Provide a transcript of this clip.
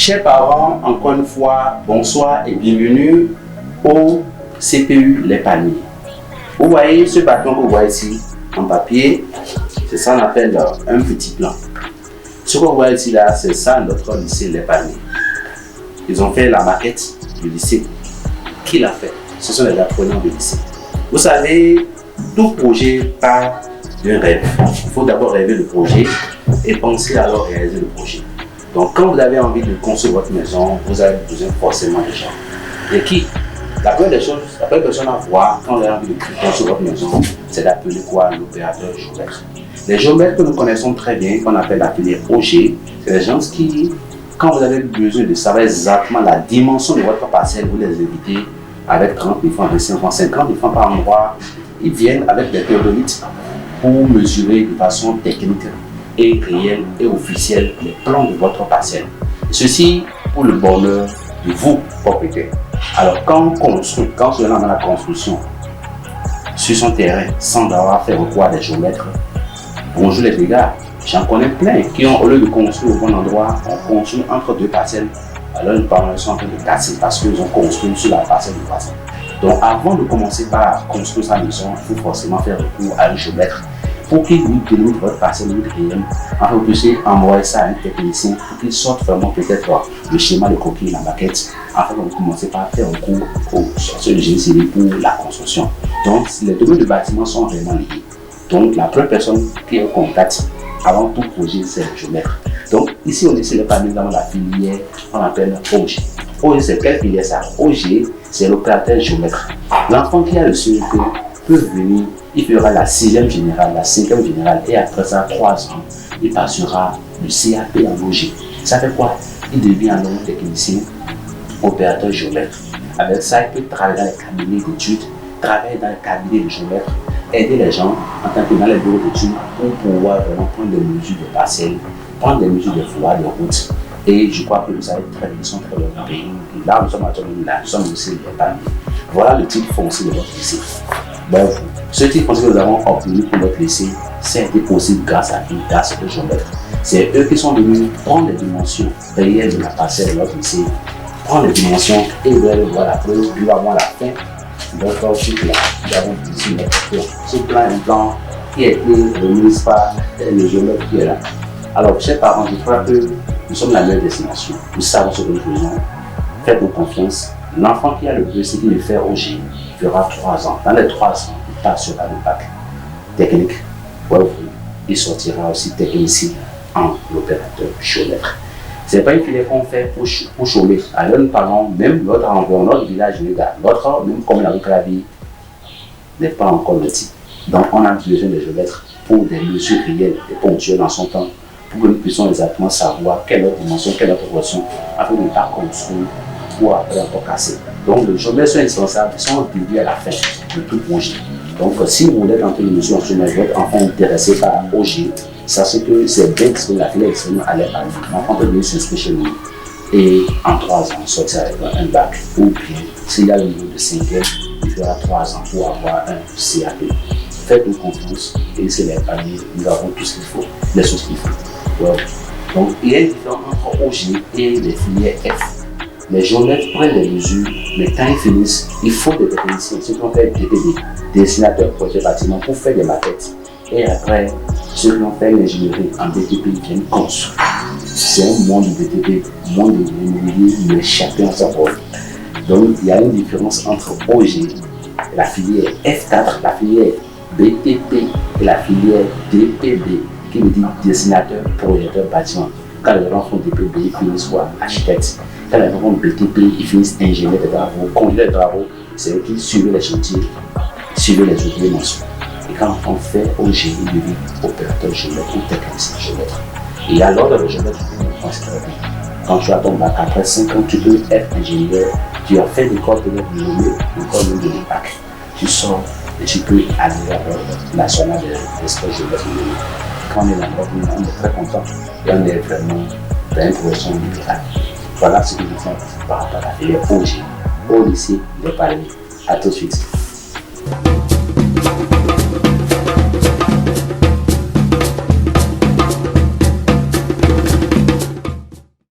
Chers parents, encore une fois, bonsoir et bienvenue au CPU Les Palmiers. Vous voyez ce bâton que vous voyez ici en papier, c'est ça qu'on appelle un petit plan. Ce que vous voyez ici là, c'est ça notre lycée Les Palmiers. Ils ont fait la maquette du lycée. Qui l'a fait? Ce sont les apprenants du lycée. Vous savez, tout projet part d'un rêve. Il faut d'abord rêver le projet et penser alors réaliser le projet. Donc quand vous avez envie de construire votre maison, vous avez besoin forcément de gens. Et qui? La première personne à voir quand vous avez envie de construire votre maison, c'est d'appeler quoi? L'opérateur géomètre. Les géomètres que nous connaissons très bien, qu'on appelle appelés OG, c'est les gens qui, quand vous avez besoin de savoir exactement la dimension de votre parcelle, vous les évitez avec 30 000 francs, 25 francs, 50 000 francs par endroit. Ils viennent avec des théodolites pour mesurer de façon technique et réelle et officielle les plans de votre parcelle. Ceci pour le bonheur de vous, propriétaires. Alors quand on construit, quand on se lance dans la construction sur son terrain sans avoir fait recours à des géomètres, bonjour les gars, j'en connais plein qui ont, au lieu de construire au bon endroit, ont construit entre deux parcelles. Alors les parents sont en train de casser parce qu'ils ont construit sur la parcelle du voisin. Donc avant de commencer par construire sa maison, il faut forcément faire recours à un géomètre pour qu'il vous délimite votre parcelle réelle, afin que vous puissiez envoyer ça à un technicien pour qu'il sorte vraiment peut-être le schéma, le croquis, la maquette, afin que vous commencez par faire recours au sorcier de génie civil pour la construction. Donc les domaines de bâtiment sont vraiment liés. Donc la première personne qui est en contact avant tout projet, c'est le géomètre. Donc ici on essaie de parler dans la filière qu'on appelle OG. OG c'est quelle filière ça? OG c'est l'opérateur géomètre. L'enfant qui a le CEP peut venir, il fera la 6e générale, la 5e générale et après ça 3 ans, il passera le CAP en OG. Ça fait quoi? Il devient alors technicien, opérateur géomètre. Avec ça, il peut travailler dans les cabinets d'études, travailler dans les cabinets de géomètre, aider les gens en tant que dans les bureaux d'études pour pouvoir vraiment prendre des mesures de parcelles, prendre des mesures de voies, de routes. Et je crois que vous savez très bien, ils sont très bien dans le pays. Là, nous sommes actuellement là, nous sommes aussi les Palmiers. Voilà le type foncier de votre lycée. Bref, ce type foncier que nous avons obtenu pour notre lycée, c'est possible grâce à qui? Grâce au géomètre. C'est eux qui sont venus prendre les dimensions réelles de la parcelle de notre lycée, prendre les dimensions et voir la preuve, puis avoir la fin de notre cycle là. Nous avons ici notre plan. Ce plan est un plan qui a été remis par le géomètre qui est là. Alors, chers parents, je crois que nous sommes la meilleure destination. Nous savons ce que nous faisons. Faites-nous confiance. L'enfant qui a le bleu, c'est qu'il le fait au G, il fera 3 ans. Dans les 3 ans, il passera le bac technique. Il sortira aussi technicien en l'opérateur géomètre. Ce n'est pas une filière qu'on fait pour chômer. Alors nous parlons, même notre environnement, notre village, notre, même comme la rue Clavier, n'est pas encore le type. Donc on a besoin de géomètres pour des mesures réelles et ponctuelles dans son temps, pour que nous puissions exactement savoir quelle est notre dimension, quelle est notre proportion, afin de ne pas construire pour après encore casser. Donc les géomètres sont indispensables, ils sont dédiés à la fin de tout projet. Donc si vous voulez tenter une mesure en chemin, votre enfant intéressé par OG, sachez que c'est bien disponible, la filière est disponible à l'épargne. L'enfant peut venir s'inscrire chez nous et en 3 ans sortir avec un bac. Ou bien s'il y a le niveau de 5e, il fera 3 ans pour avoir un CAP. Faites-nous confiance et c'est l'épargne, nous avons tout ce qu'il faut, les choses qu'il faut. Ouais. Donc il y a une différence entre OG et les filières F. Les géomètres prennent des mesures, mais quand ils finissent, il faut des techniciens, ceux qui ont fait DPD, dessinateurs projet bâtiment, pour faire des maquettes. Et après, ceux qui ont fait l'ingénierie en BTP viennent construire. C'est un monde de BTP, monde de l'immobilier, mais chacun a sa rôle. Donc il y a une différence entre OG, la filière F4, la filière BTP et la filière DPB, qui veut dire dessinateur, projecteur, bâtiment. Quand les gens font DPB, ils finissent quoi? Architecte. Quand les gens font BTP, ils finissent ingénieur de travaux, conducteur de travaux, c'est eux qui suivent les chantiers, suivent les ouvriers mensuels. Et quand on fait OG, il devient opérateur géomètre ou technicien géomètre. Et à l'ordre de géomètre, tu peux le très bien. Quand tu as ton bac après 5 ans, tu peux être ingénieur, tu as fait l'école de l'EPAC. Tu sors et tu peux aller à l'ordre national de l'espace géomètre. Quand on est là-bas, on est très content et on est vraiment dans une progression libérale. Voilà ce que je fais par rapport à la filière OG au lycée des Palmiers. À tout de suite.